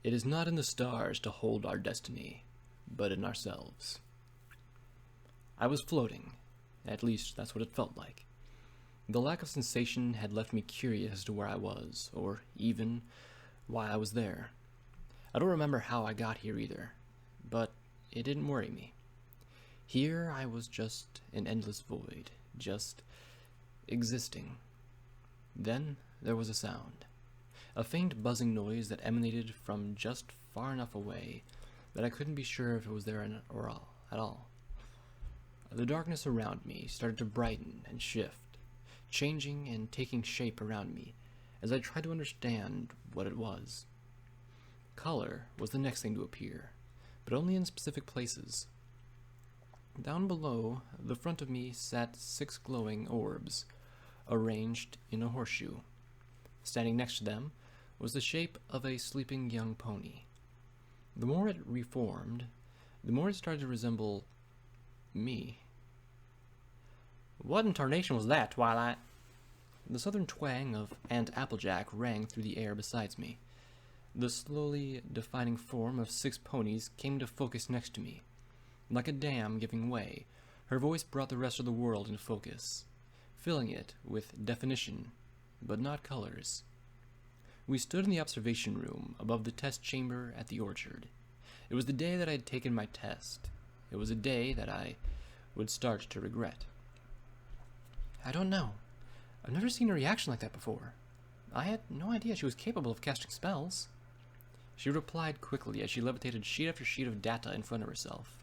It is not in the stars to hold our destiny, but in ourselves. I was floating. At least, that's what it felt like. The lack of sensation had left me curious as to where I was, or even why I was there. I don't remember how I got here either, but it didn't worry me. Here I was just an endless void, just existing. Then there was a sound. A faint buzzing noise that emanated from just far enough away that I couldn't be sure if it was there at all. The darkness around me started to brighten and shift, changing and taking shape around me as I tried to understand what it was. Color was the next thing to appear, but only in specific places. Down below, the front of me sat 6 glowing orbs, arranged in a horseshoe. Standing next to them was the shape of a sleeping young pony. The more it reformed, the more it started to resemble me. What in tarnation was that, Twilight? The southern twang of Aunt Applejack rang through the air beside me. The slowly defining form of 6 ponies came to focus next to me. Like a dam giving way, her voice brought the rest of the world into focus, filling it with definition, but not colors. We stood in the observation room above the test chamber at the orchard. It was the day that I had taken my test. It was a day that I would start to regret. I don't know. I've never seen a reaction like that before. I had no idea she was capable of casting spells. She replied quickly as she levitated sheet after sheet of data in front of herself.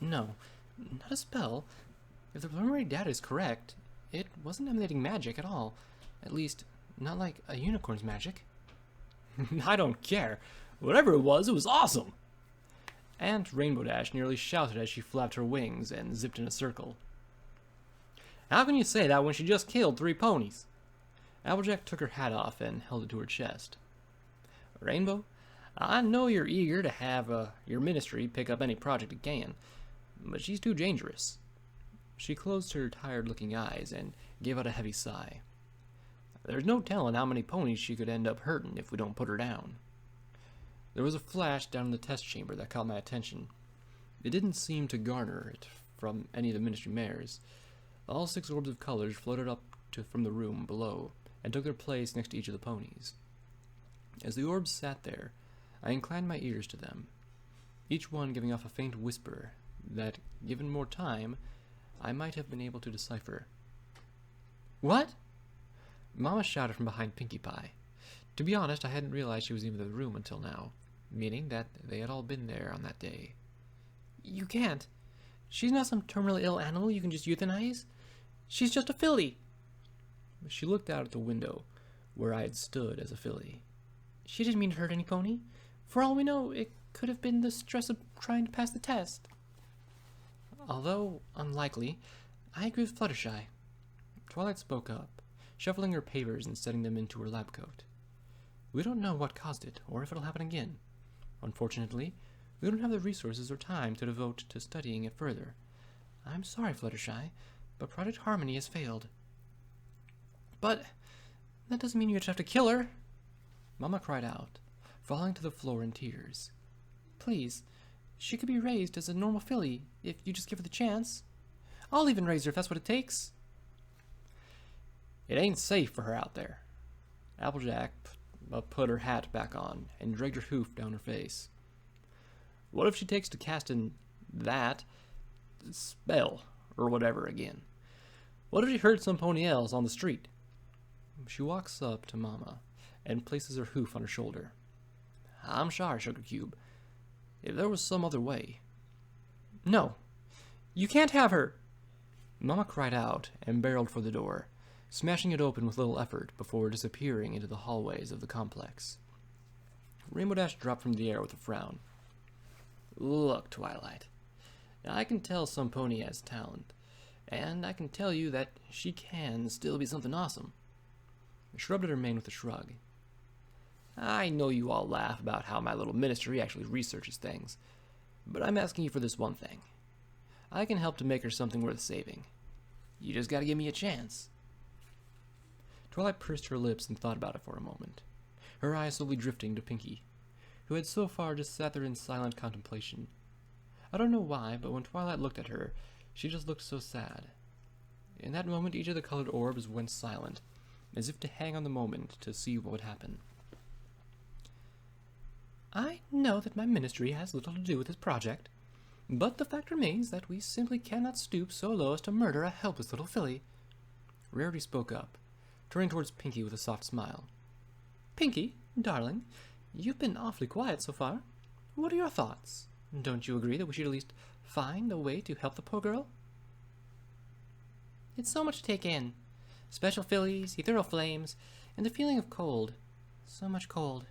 No, not a spell. If the preliminary data is correct, it wasn't emanating magic at all. At least, not like a unicorn's magic. I don't care. Whatever it was awesome. Aunt Rainbow Dash nearly shouted as she flapped her wings and zipped in a circle. How can you say that when she just killed 3 ponies? Applejack took her hat off and held it to her chest. Rainbow, I know you're eager to have your ministry pick up any project it can, but she's too dangerous. She closed her tired-looking eyes and gave out a heavy sigh. There's no telling how many ponies she could end up hurting if we don't put her down. There was a flash down in the test chamber that caught my attention. It didn't seem to garner it from any of the ministry mares. All 6 orbs of colors floated up from the room below and took their place next to each of the ponies. As the orbs sat there, I inclined my ears to them, each one giving off a faint whisper that, given more time, I might have been able to decipher. What? Mama shouted from behind Pinkie Pie. To be honest, I hadn't realized she was even in the room until now, meaning that they had all been there on that day. You can't. She's not some terminally ill animal you can just euthanize. She's just a filly. She looked out at the window, where I had stood as a filly. She didn't mean to hurt any pony. For all we know, it could have been the stress of trying to pass the test. Although unlikely, I agree with Fluttershy. Twilight spoke up, shuffling her papers and setting them into her lab coat. We don't know what caused it, or if it'll happen again. Unfortunately, we don't have the resources or time to devote to studying it further. I'm sorry, Fluttershy, but Project Harmony has failed. But that doesn't mean you have to kill her. Mama cried out, falling to the floor in tears. Please, she could be raised as a normal filly if you just give her the chance. I'll even raise her if that's what it takes. It ain't safe for her out there. Applejack put her hat back on and dragged her hoof down her face. What if she takes to casting that spell or whatever again? What if she hurt some pony else on the street? She walks up to Mama and places her hoof on her shoulder. I'm sorry, Sugar Cube. If there was some other way. No, you can't have her. Mama cried out and barreled for the door, smashing it open with little effort before disappearing into the hallways of the complex. Rainbow Dash dropped from the air with a frown. Look, Twilight, I can tell some pony has talent, and I can tell you that she can still be something awesome. I shrugged at her mane with a shrug. I know you all laugh about how my little ministry actually researches things, but I'm asking you for this one thing. I can help to make her something worth saving. You just gotta give me a chance. Twilight pursed her lips and thought about it for a moment, her eyes slowly drifting to Pinkie. who had so far just sat there in silent contemplation. I don't know why, but when Twilight looked at her, she just looked so sad. In that moment, each of the colored orbs went silent, as if to hang on the moment to see what would happen. I know that my ministry has little to do with this project, but the fact remains that we simply cannot stoop so low as to murder a helpless little filly. Rarity spoke up, turning towards Pinky with a soft smile. Pinky, darling, you've been awfully quiet so far. What are your thoughts? Don't you agree that we should at least find a way to help the poor girl? It's so much to take in. Special fillies, ethereal flames, and the feeling of cold. So much cold.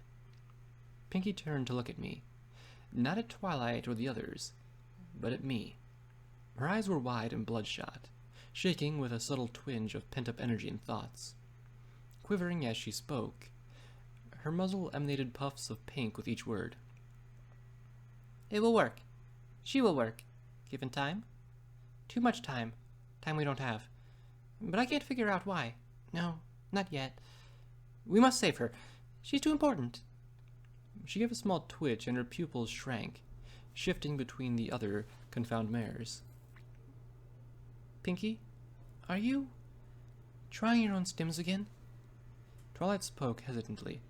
Pinky turned to look at me. Not at Twilight or the others, but at me. Her eyes were wide and bloodshot, shaking with a subtle twinge of pent-up energy and thoughts. Quivering as she spoke, her muzzle emanated puffs of pink with each word. It will work. She will work. Given time. Too much time. Time we don't have. But I can't figure out why. No, not yet. We must save her. She's too important. She gave a small twitch and her pupils shrank, shifting between the other confound mares. Pinky, are you trying your own stims again? Twilight spoke hesitantly.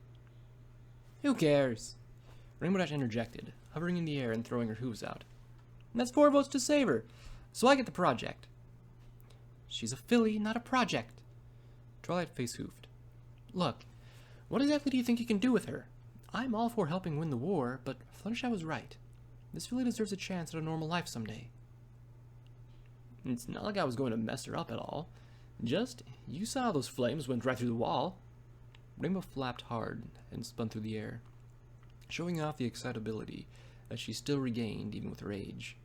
Who cares? Rainbow Dash interjected, hovering in the air and throwing her hooves out. That's 4 votes to save her, so I get the project. She's a filly, not a project. Twilight face-hoofed. Look, what exactly do you think you can do with her? I'm all for helping win the war, but Fluttershy was right. This filly deserves a chance at a normal life someday. It's not like I was going to mess her up at all. Just, you saw those flames went right through the wall. Rainbow flapped hard and spun through the air, showing off the excitability that she still regained even with her age.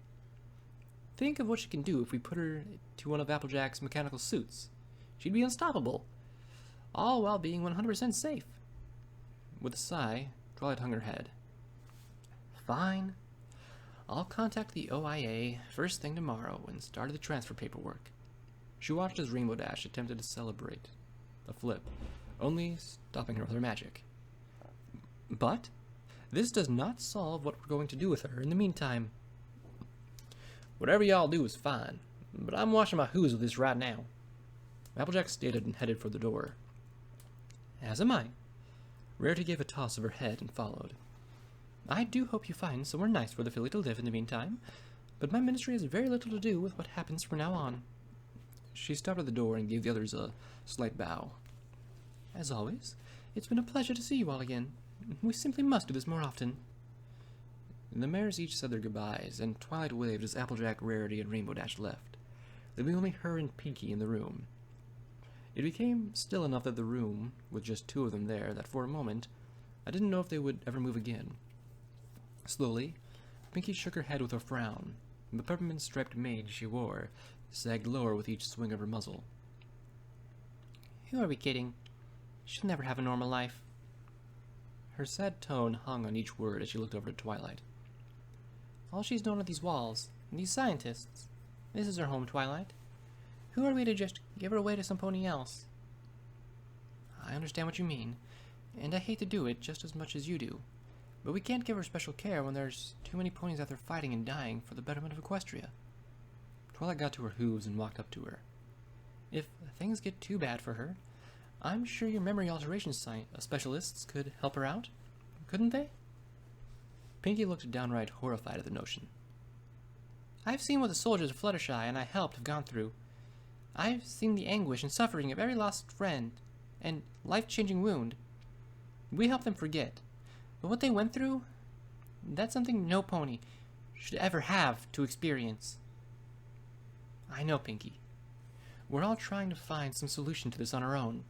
Think of what she can do if we put her to one of Applejack's mechanical suits. She'd be unstoppable, all while being 100% safe. With a sigh, Twilight hung her head. Fine. I'll contact the OIA first thing tomorrow and start the transfer paperwork. She watched as Rainbow Dash attempted to celebrate a flip, only stopping her with her magic. But this does not solve what we're going to do with her in the meantime. Whatever y'all do is fine, but I'm washing my hooves with this right now. Applejack stated and headed for the door. As am I. Rarity gave a toss of her head and followed. I do hope you find somewhere nice for the filly to live in the meantime, but my ministry has very little to do with what happens from now on. She stopped at the door and gave the others a slight bow. As always, it's been a pleasure to see you all again. We simply must do this more often. The mares each said their goodbyes, and Twilight waved as Applejack, Rarity, and Rainbow Dash left, leaving only her and Pinky in the room. It became still enough that the room, with just 2 of them there, that for a moment, I didn't know if they would ever move again. Slowly, Pinky shook her head with a frown, and the peppermint-striped mane she wore sagged lower with each swing of her muzzle. Who are we kidding? She'll never have a normal life. Her sad tone hung on each word as she looked over to Twilight. All she's known are these walls, and these scientists. This is her home, Twilight. Who are we to just give her away to some pony else? I understand what you mean, and I hate to do it just as much as you do, but we can't give her special care when there's too many ponies out there fighting and dying for the betterment of Equestria. Twilight got to her hooves and walked up to her. If things get too bad for her, I'm sure your memory alteration specialists could help her out, couldn't they? Pinky looked downright horrified at the notion. I've seen what the soldiers of Fluttershy and I helped have gone through. I've seen the anguish and suffering of every lost friend and life-changing wound. We help them forget, but what they went through, that's something no pony should ever have to experience. I know, Pinky. We're all trying to find some solution to this on our own.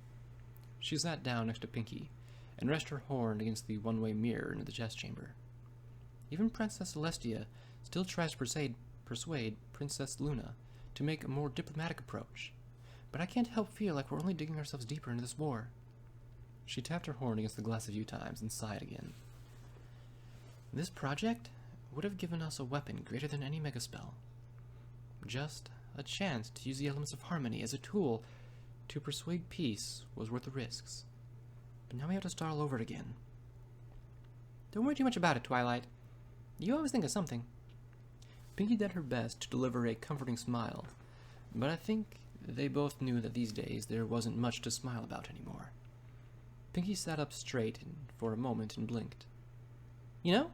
She sat down next to Pinky and rested her horn against the one-way mirror into the chest chamber. Even Princess Celestia still tries to persuade Princess Luna to make a more diplomatic approach, but I can't help feel like we're only digging ourselves deeper into this war. She tapped her horn against the glass a few times and sighed again. This project would have given us a weapon greater than any megaspell. Just a chance to use the elements of harmony as a tool to persuade peace was worth the risks. But now we have to start all over again. Don't worry too much about it, Twilight. You always think of something. Pinky did her best to deliver a comforting smile, but I think they both knew that these days there wasn't much to smile about anymore. Pinky sat up straight for a moment and blinked. You know,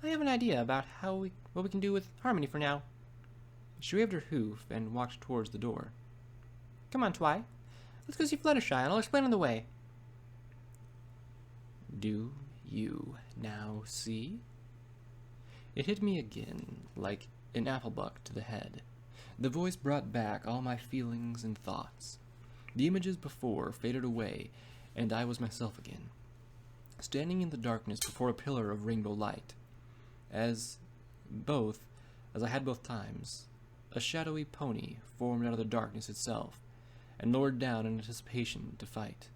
I have an idea about what we can do with Harmony for now. She waved her hoof and walked towards the door. Come on, Twi. Let's go see Fluttershy, and I'll explain on the way. Do you now see? It hit me again, like an applebuck to the head. The voice brought back all my feelings and thoughts. The images before faded away, and I was myself again, standing in the darkness before a pillar of rainbow light. As I had both times, a shadowy pony formed out of the darkness itself, and lowered down in anticipation to fight.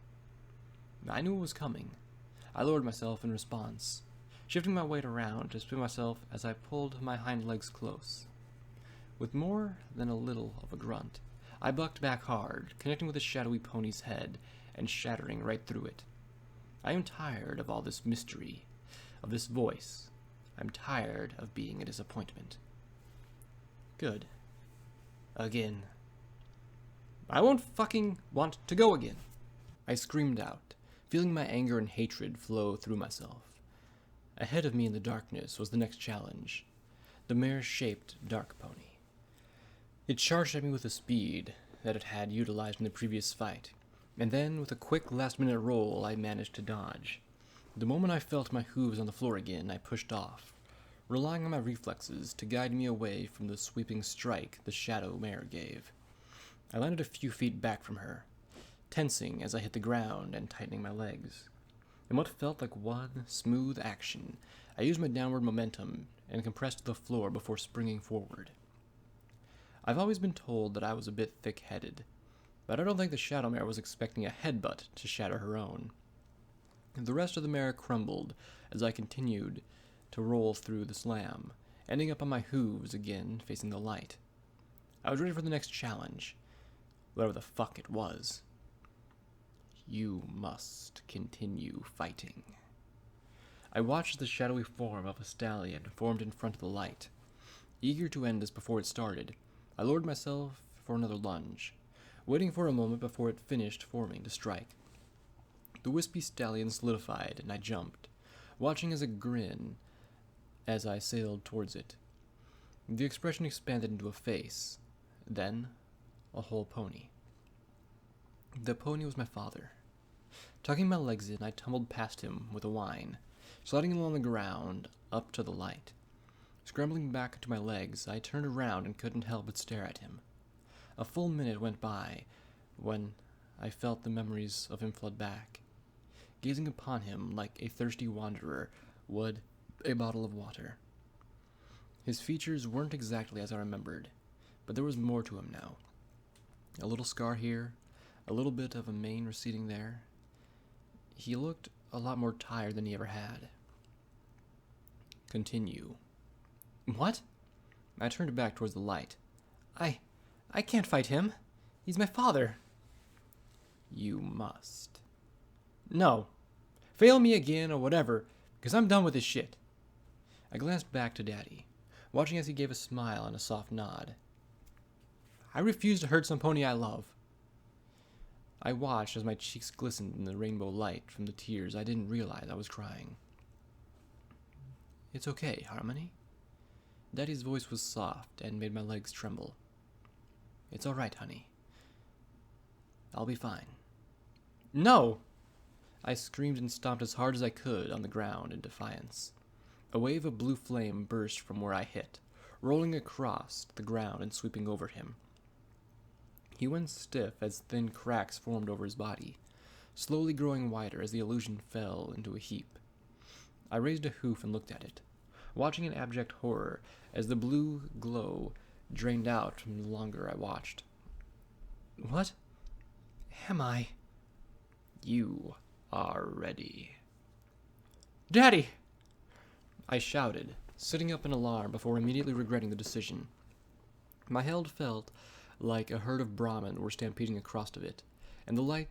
I knew it was coming. I lowered myself in response, shifting my weight around to spin myself as I pulled my hind legs close. With more than a little of a grunt, I bucked back hard, connecting with the shadowy pony's head and shattering right through it. I am tired of all this mystery, of this voice. I'm tired of being a disappointment. Good. Again. I won't fucking want to go again. I screamed out, feeling my anger and hatred flow through myself. Ahead of me in the darkness was the next challenge, the mare-shaped dark pony. It charged at me with the speed that it had utilized in the previous fight, and then with a quick last-minute roll I managed to dodge. The moment I felt my hooves on the floor again, I pushed off, relying on my reflexes to guide me away from the sweeping strike the shadow mare gave. I landed a few feet back from her, tensing as I hit the ground and tightening my legs. In what felt like one smooth action, I used my downward momentum and compressed the floor before springing forward. I've always been told that I was a bit thick-headed, but I don't think the shadow mare was expecting a headbutt to shatter her own. The rest of the mare crumbled as I continued to roll through the slam, ending up on my hooves again, facing the light. I was ready for the next challenge, whatever the fuck it was. You must continue fighting. I watched the shadowy form of a stallion formed in front of the light. Eager to end this before it started, I lowered myself for another lunge, waiting for a moment before it finished forming to strike. The wispy stallion solidified, and I jumped, watching as a grin as I sailed towards it. The expression expanded into a face, then a whole pony. The pony was my father. Tucking my legs in, I tumbled past him with a whine, sliding along the ground up to the light. Scrambling back to my legs, I turned around and couldn't help but stare at him. A full minute went by when I felt the memories of him flood back, gazing upon him like a thirsty wanderer would a bottle of water. His features weren't exactly as I remembered, but there was more to him now. A little scar here, a little bit of a mane receding there. He looked a lot more tired than he ever had. Continue. What? I turned back towards the light. I can't fight him. He's my father. You must. No. Fail me again or whatever, because I'm done with this shit. I glanced back to Daddy, watching as he gave a smile and a soft nod. I refuse to hurt some pony I love. I watched as my cheeks glistened in the rainbow light from the tears I didn't realize I was crying. It's okay, Harmony. Daddy's voice was soft and made my legs tremble. It's all right, honey. I'll be fine. No! I screamed and stomped as hard as I could on the ground in defiance. A wave of blue flame burst from where I hit, rolling across the ground and sweeping over him. He went stiff as thin cracks formed over his body, slowly growing wider as the illusion fell into a heap. I raised a hoof and looked at it, watching in abject horror as the blue glow drained out from the longer I watched. What am I? You are ready. Daddy! I shouted, sitting up in alarm before immediately regretting the decision. My head felt like a herd of Brahmin were stampeding across of it, and the light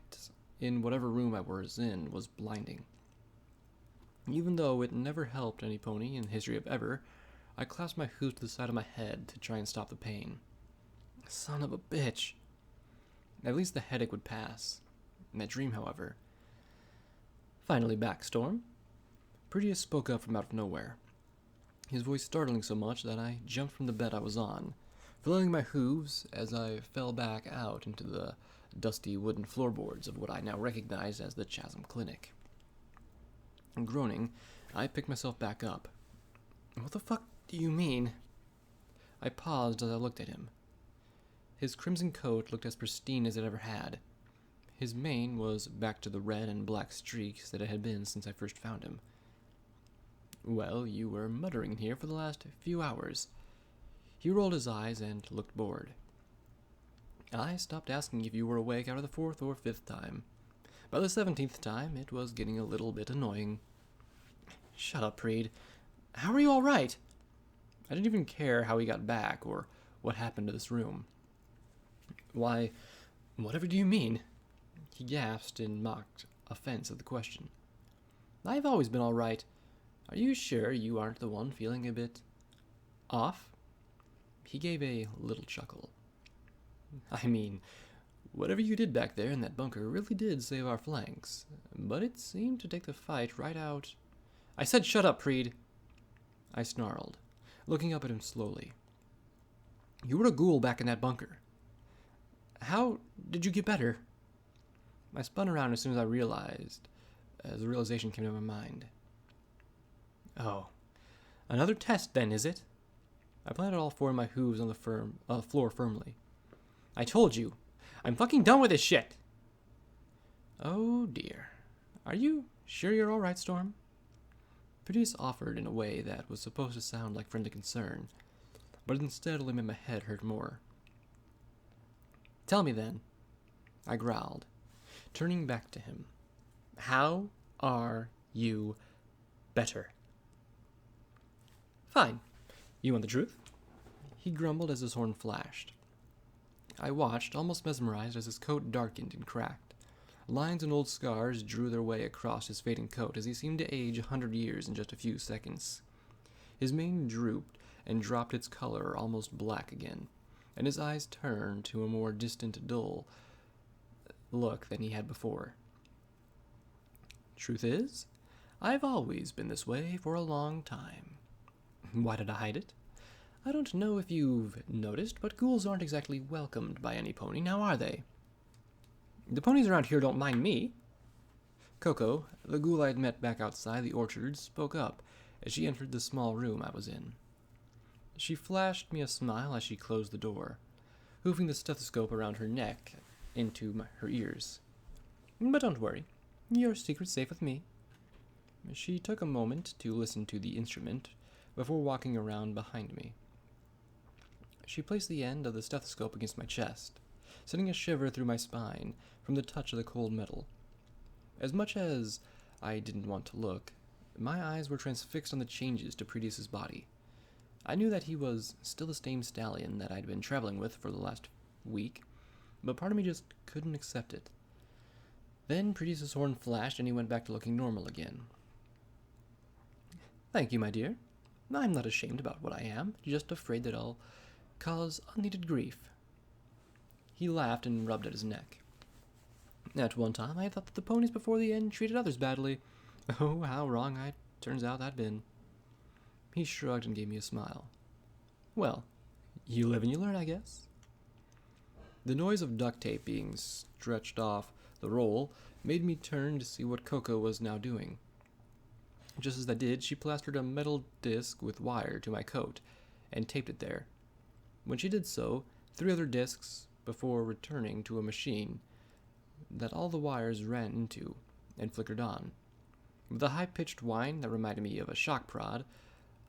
in whatever room I was in was blinding. Even though it never helped any pony in the history of ever, I clasped my hoof to the side of my head to try and stop the pain. Son of a bitch. At least the headache would pass. In that dream, however. Finally back, Storm. Proteus spoke up from out of nowhere, his voice startling so much that I jumped from the bed I was on, flailing my hooves as I fell back out into the dusty wooden floorboards of what I now recognized as the Chasm Clinic. Groaning, I picked myself back up. What the fuck do you mean? I paused as I looked at him. His crimson coat looked as pristine as it ever had. His mane was back to the red and black streaks that it had been since I first found him. Well, you were muttering in here for the last few hours. He rolled his eyes and looked bored. I stopped asking if you were awake out of the 4th or 5th time. By the 17th time, it was getting a little bit annoying. Shut up, Preed. How are you all right? I didn't even care how he got back or what happened to this room. Why, whatever do you mean? He gasped in mocked offense at the question. I've always been all right. Are you sure you aren't the one feeling a bit off? He gave a little chuckle. I mean, whatever you did back there in that bunker really did save our flanks, but it seemed to take the fight right out. I said shut up, Preed. I snarled, looking up at him slowly. You were a ghoul back in that bunker. How did you get better? I spun around as soon as the realization came to my mind. Oh, another test then, is it? I planted all 4 of my hooves on the floor firmly. I told you, I'm fucking done with this shit. Oh dear. Are you sure you're all right, Storm? Proteus offered in a way that was supposed to sound like friendly concern, but instead only made my head hurt more. Tell me then, I growled, turning back to him. How are you better? Fine. You want the truth? He grumbled as his horn flashed. I watched, almost mesmerized, as his coat darkened and cracked. Lines and old scars drew their way across his fading coat as he seemed to age 100 years in just a few seconds. His mane drooped and dropped its color almost black again, and his eyes turned to a more distant, dull look than he had before. Truth is, I've always been this way for a long time. Why did I hide it? I don't know if you've noticed, but ghouls aren't exactly welcomed by any pony, now are they? The ponies around here don't mind me. Coco, the ghoul I had met back outside the orchard, spoke up as she entered the small room I was in. She flashed me a smile as she closed the door, hoofing the stethoscope around her neck into her ears. But don't worry, your secret's safe with me. She took a moment to listen to the instrument before walking around behind me. She placed the end of the stethoscope against my chest, sending a shiver through my spine from the touch of the cold metal. As much as I didn't want to look, my eyes were transfixed on the changes to Proteus's body. I knew that he was still the same stallion that I'd been traveling with for the last week, but part of me just couldn't accept it. Then Proteus's horn flashed and he went back to looking normal again. Thank you, my dear. I'm not ashamed about what I am, just afraid that I'll cause unneeded grief. He laughed and rubbed at his neck. At one time, I thought that the ponies before the end treated others badly. Oh, how wrong turns out I'd been. He shrugged and gave me a smile. Well, you live and you learn, I guess. The noise of duct tape being stretched off the roll made me turn to see what Coco was now doing. Just as I did, she plastered a metal disc with wire to my coat and taped it there. When she did so, 3 other discs before returning to a machine that all the wires ran into and flickered on. With a high-pitched whine that reminded me of a shock prod,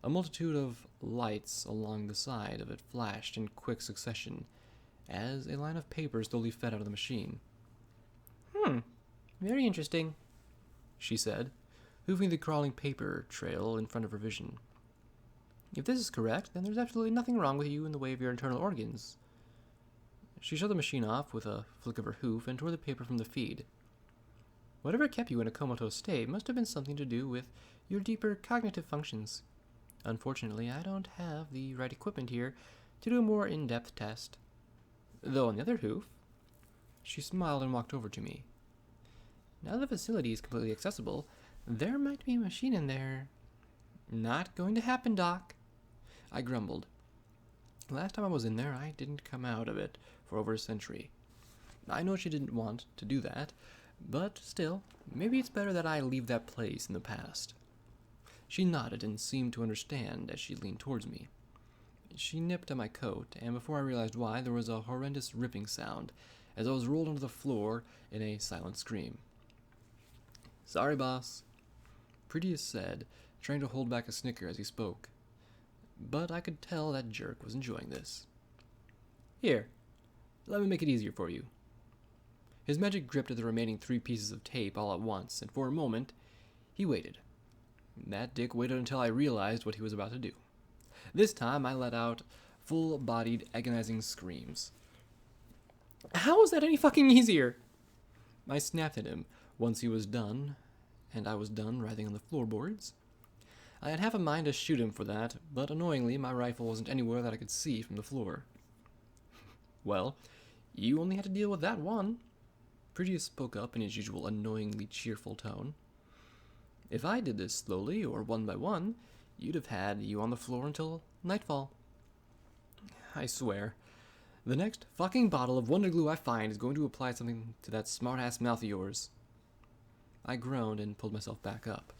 a multitude of lights along the side of it flashed in quick succession as a line of paper slowly fed out of the machine. Very interesting, she said, hoofing the crawling paper trail in front of her vision. If this is correct, then there's absolutely nothing wrong with you in the way of your internal organs. She shut the machine off with a flick of her hoof and tore the paper from the feed. Whatever kept you in a comatose state must have been something to do with your deeper cognitive functions. Unfortunately, I don't have the right equipment here to do a more in-depth test. Though on the other hoof, she smiled and walked over to me. Now the facility is completely accessible, there might be a machine in there. Not going to happen, Doc. I grumbled. Last time I was in there, I didn't come out of it for over a century. I know she didn't want to do that, but still, maybe it's better that I leave that place in the past. She nodded and seemed to understand as she leaned towards me. She nipped at my coat, and before I realized why, there was a horrendous ripping sound as I was rolled onto the floor in a silent scream. Sorry, boss, Prettius said, trying to hold back a snicker as he spoke. But I could tell that jerk was enjoying this. Here, let me make it easier for you. His magic gripped at the remaining 3 pieces of tape all at once, and for a moment, he waited. That dick waited until I realized what he was about to do. This time, I let out full-bodied, agonizing screams. How is that any fucking easier? I snapped at him once he was done, and I was done writhing on the floorboards. I had half a mind to shoot him for that, but annoyingly, my rifle wasn't anywhere that I could see from the floor. Well, you only had to deal with that one. Prettius spoke up in his usual annoyingly cheerful tone. If I did this slowly or one by one, you'd have had you on the floor until nightfall. I swear, the next fucking bottle of Wonder Glue I find is going to apply something to that smart-ass mouth of yours. I groaned and pulled myself back up.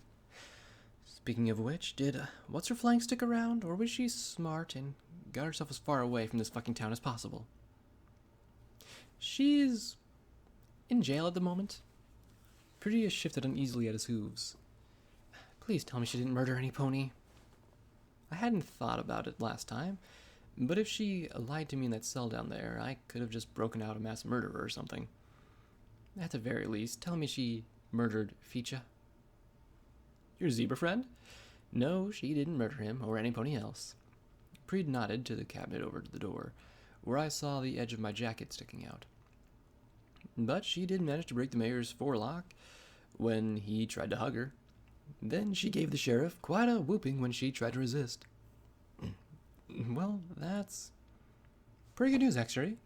Speaking of which, did What's-Her-Flying stick around, or was she smart and got herself as far away from this fucking town as possible? She's in jail at the moment. Prettius shifted uneasily at his hooves. Please tell me she didn't murder any pony. I hadn't thought about it last time, but if she lied to me in that cell down there, I could have just broken out a mass murderer or something. At the very least, tell me she murdered Ficha. Your zebra friend? No, she didn't murder him or any pony else. Preed nodded to the cabinet over to the door, where I saw the edge of my jacket sticking out. But she did manage to break the mayor's forelock when he tried to hug her. Then she gave the sheriff quite a whooping when she tried to resist. Well, that's pretty good news, actually.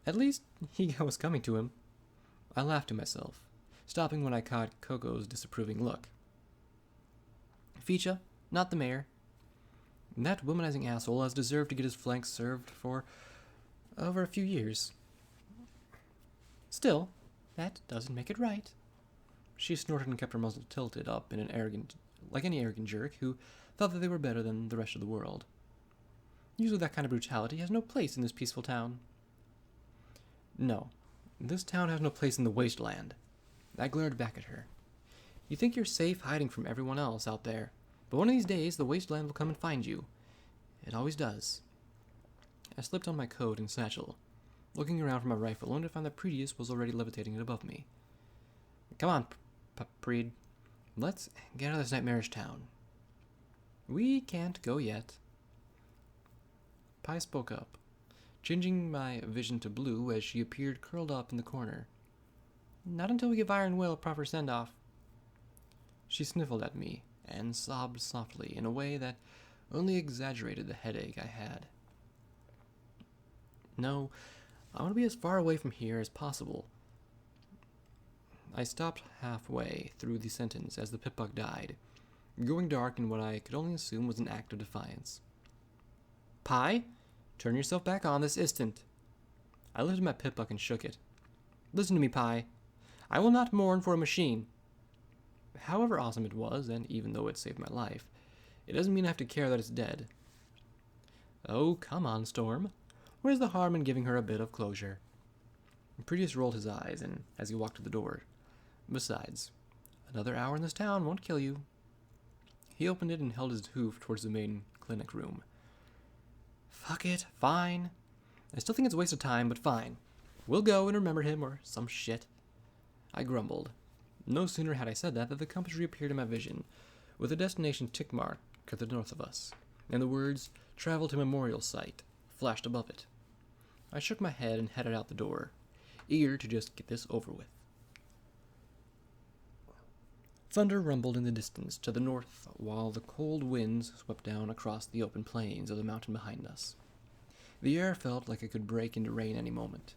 At least he was coming to him. I laughed to myself, stopping when I caught Coco's disapproving look. Ficha, not the mayor. That womanizing asshole has deserved to get his flanks served for over a few years. Still, that doesn't make it right. She snorted and kept her muzzle tilted up in like any arrogant jerk who thought that they were better than the rest of the world. Usually that kind of brutality has no place in this peaceful town. No, this town has no place in the wasteland. I glared back at her. You think you're safe hiding from everyone else out there, but one of these days the wasteland will come and find you. It always does. I slipped on my coat and satchel, looking around for my rifle, only to find that Prettius was already levitating it above me. Come on, Preed. Let's get out of this nightmarish town. We can't go yet. Pi spoke up, changing my vision to blue as she appeared curled up in the corner. Not until we give Iron Will a proper send-off. She sniffled at me and sobbed softly in a way that only exaggerated the headache I had. No, I want to be as far away from here as possible. I stopped halfway through the sentence as the pip-buck died, going dark in what I could only assume was an act of defiance. Pi, turn yourself back on this instant. I lifted my pip-buck and shook it. Listen to me, Pi. I will not mourn for a machine. However awesome it was, and even though it saved my life, it doesn't mean I have to care that it's dead. Oh, come on, Storm. Where's the harm in giving her a bit of closure? Prettius rolled his eyes and as he walked to the door. Besides, another hour in this town won't kill you. He opened it and held his hoof towards the main clinic room. Fuck it, fine. I still think it's a waste of time, but fine. We'll go and remember him or some shit. I grumbled. No sooner had I said that than the compass reappeared in my vision, with a destination tick mark to the north of us, and the words, "Travel to Memorial Site," flashed above it. I shook my head and headed out the door, eager to just get this over with. Thunder rumbled in the distance to the north, while the cold winds swept down across the open plains of the mountain behind us. The air felt like it could break into rain any moment,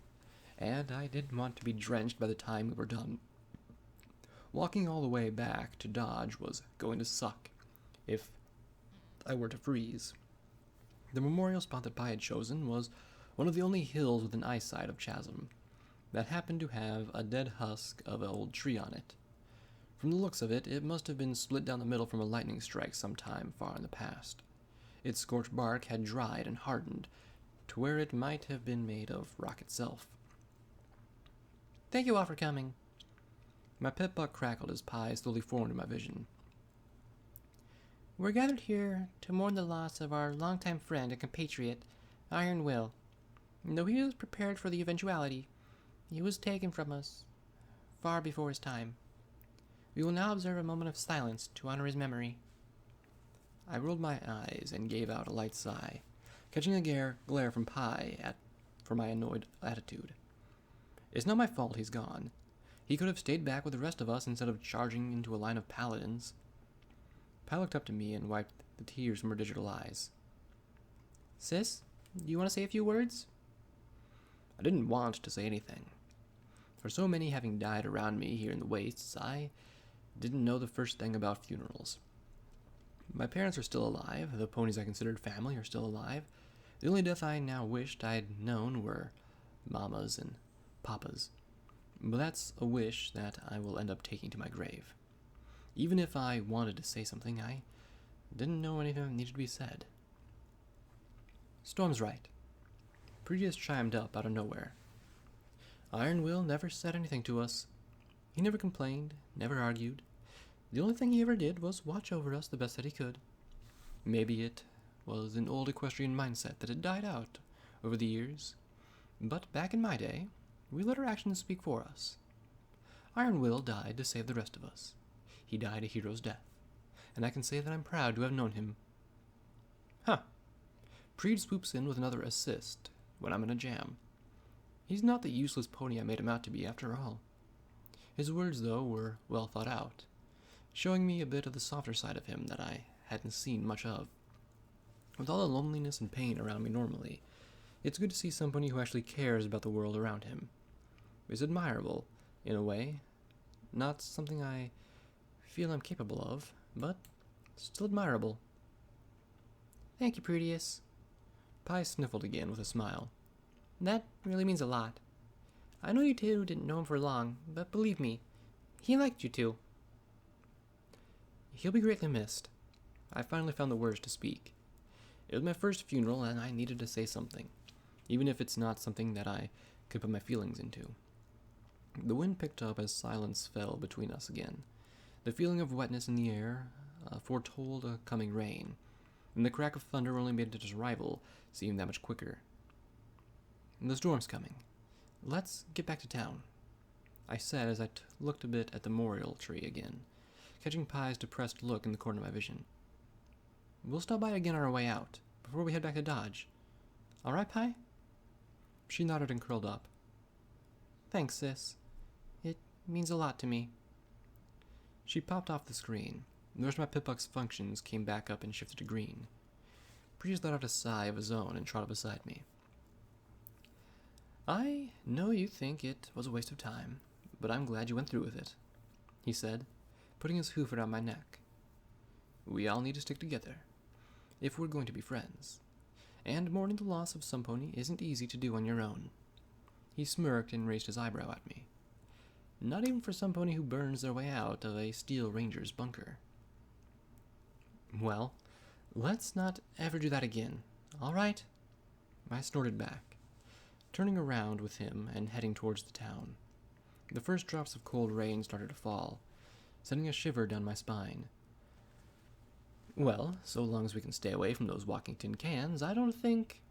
and I didn't want to be drenched by the time we were done. Walking all the way back to Dodge was going to suck if I were to freeze. The memorial spot that Pi had chosen was one of the only hills within eyesight of Chasm that happened to have a dead husk of an old tree on it. From the looks of it, it must have been split down the middle from a lightning strike sometime far in the past. Its scorched bark had dried and hardened to where it might have been made of rock itself. "Thank you all for coming." My pet buck crackled as Pi slowly formed in my vision. "We're gathered here to mourn the loss of our longtime friend and compatriot, Iron Will. Though he was prepared for the eventuality, he was taken from us far before his time. We will now observe a moment of silence to honor his memory." I rolled my eyes and gave out a light sigh, catching a glare from Pi for my annoyed attitude. It's not my fault he's gone. He could have stayed back with the rest of us instead of charging into a line of paladins. Pi looked up to me and wiped the tears from her digital eyes. "Sis, do you want to say a few words?" I didn't want to say anything. For so many having died around me here in the wastes, I didn't know the first thing about funerals. My parents are still alive, the ponies I considered family are still alive. The only death I now wished I'd known were Mama's and Papa's. But that's a wish that I will end up taking to my grave. Even if I wanted to say something, I didn't know anything that needed to be said. Storm's right. Previous chimed up out of nowhere. Iron Will never said anything to us. He never complained, never argued. The only thing he ever did was watch over us the best that he could. Maybe it was an old equestrian mindset that had died out over the years, but back in my day, we let our actions speak for us. Iron Will died to save the rest of us. He died a hero's death, and I can say that I'm proud to have known him. Preed swoops in with another assist when I'm in a jam. He's not the useless pony I made him out to be after all. His words, though, were well thought out, showing me a bit of the softer side of him that I hadn't seen much of. With all the loneliness and pain around me normally, it's good to see somebody who actually cares about the world around him. It's admirable, in a way. Not something I feel I'm capable of, but still admirable. "Thank you, Proteus." Pi sniffled again with a smile. "That really means a lot. I know you two didn't know him for long, but believe me, he liked you too." "He'll be greatly missed." I finally found the words to speak. It was my first funeral, and I needed to say something, even if it's not something that I could put my feelings into. The wind picked up as silence fell between us again. The feeling of wetness in the air foretold a coming rain, and the crack of thunder only made its arrival seem that much quicker. "The storm's coming. Let's get back to town," I said as I looked a bit at the memorial tree again, catching Pi's depressed look in the corner of my vision. "We'll stop by again on our way out, before we head back to Dodge. All right, Pi?" She nodded and curled up. "Thanks, sis. It means a lot to me." She popped off the screen. The rest of my Pipbuck's functions came back up and shifted to green. Breeze let out a sigh of his own and trotted beside me. "I know you think it was a waste of time, but I'm glad you went through with it," he said, putting his hoof around my neck. "We all need to stick together, if we're going to be friends, and mourning the loss of some pony isn't easy to do on your own." He smirked and raised his eyebrow at me. "Not even for some pony who burns their way out of a Steel Ranger's bunker." "Well, let's not ever do that again, all right?" I snorted back, turning around with him and heading towards the town. The first drops of cold rain started to fall, sending a shiver down my spine. "Well, so long as we can stay away from those walking tin cans, I don't think—"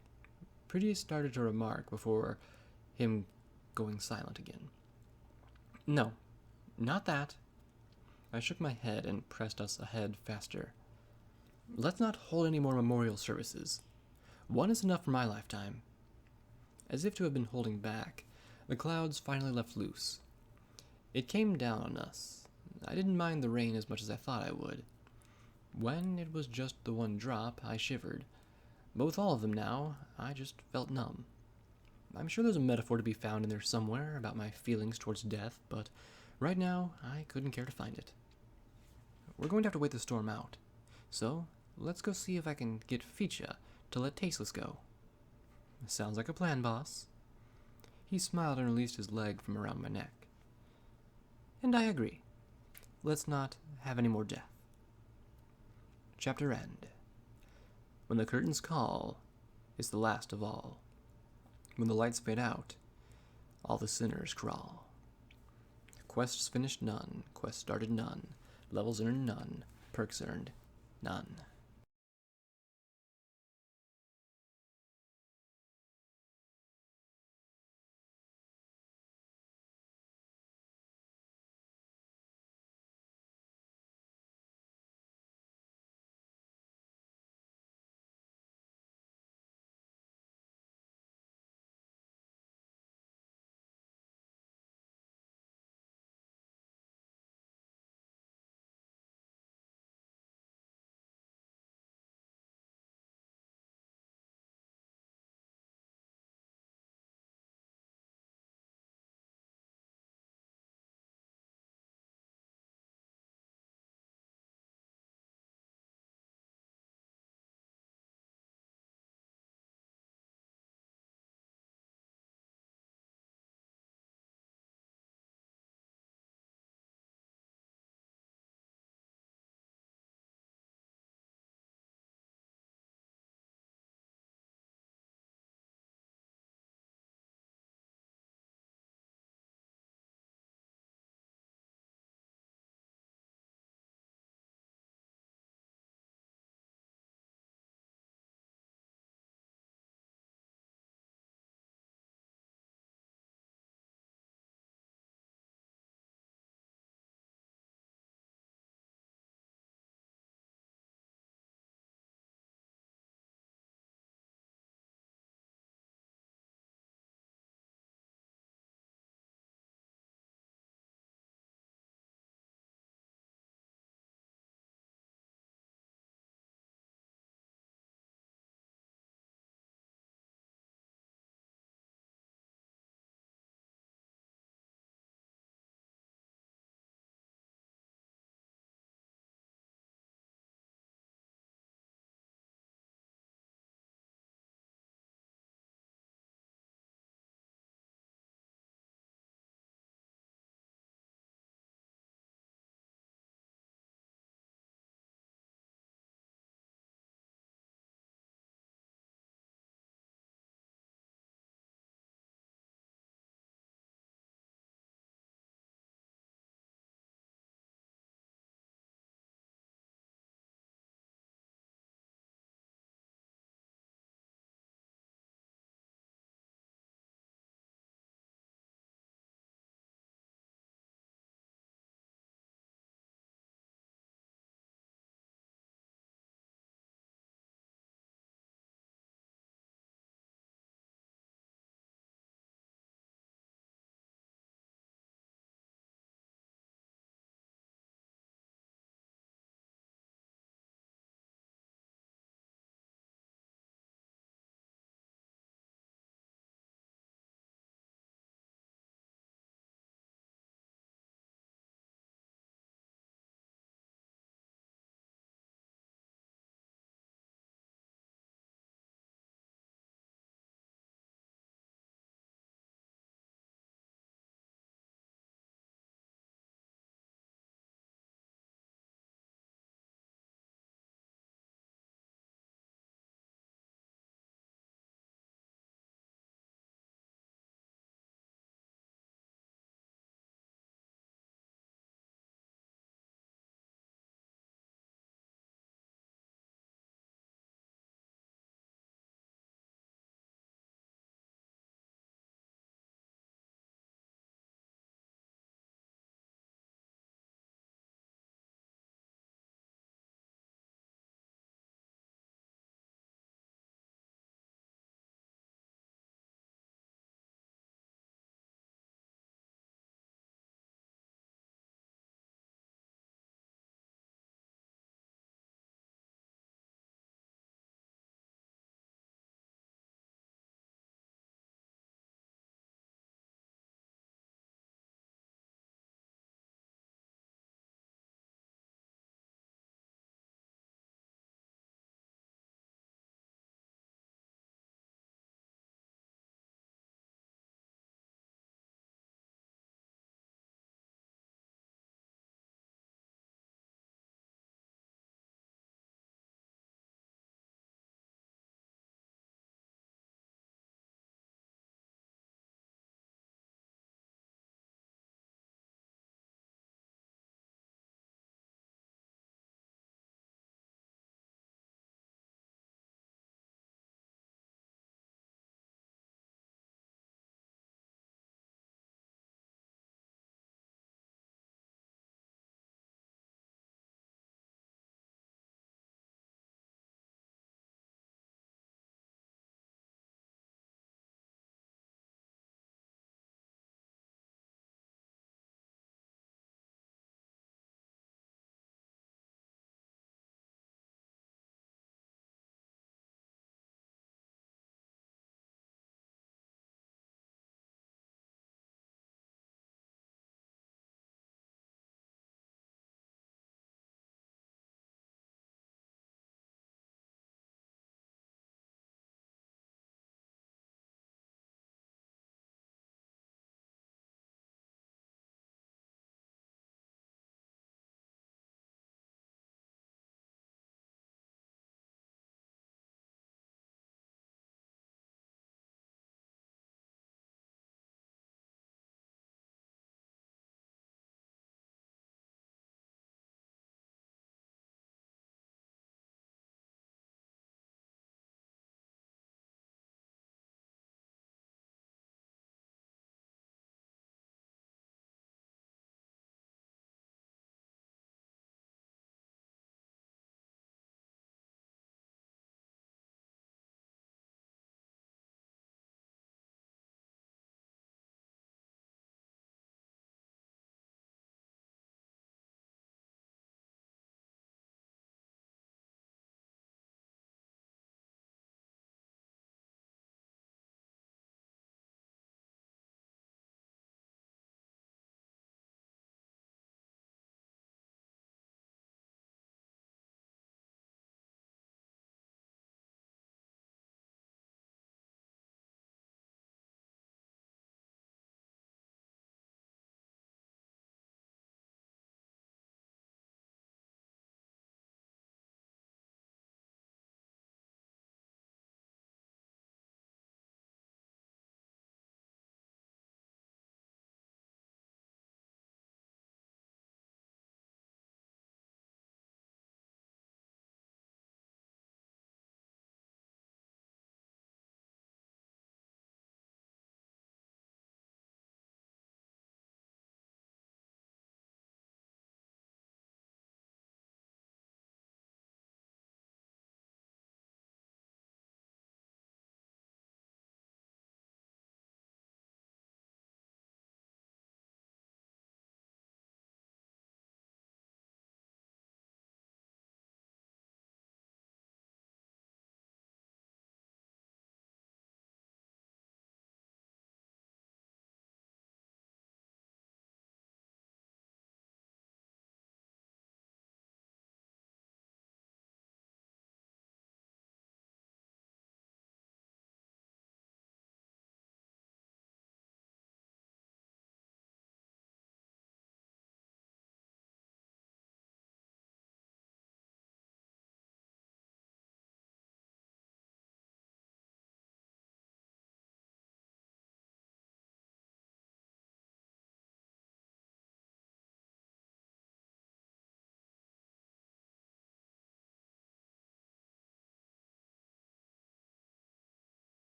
Pretty started to remark before him going silent again. "No, not that." I shook my head and pressed us ahead faster. "Let's not hold any more memorial services. One is enough for my lifetime." As if to have been holding back, the clouds finally left loose. It came down on us, I didn't mind the rain as much as I thought I would. When it was just the one drop, I shivered. But with all of them now, I just felt numb. I'm sure there's a metaphor to be found in there somewhere about my feelings towards death, but right now, I couldn't care to find it. We're going to have to wait the storm out, so let's go see if I can get Ficha to let Tasteless go. Sounds like a plan, boss. He smiled and released his leg from around my neck. And I agree. Let's not have any more death. Chapter end. When the curtains call, it's the last of all. When the lights fade out, all the sinners crawl. Quests finished none, quests started none, levels earned none, perks earned none.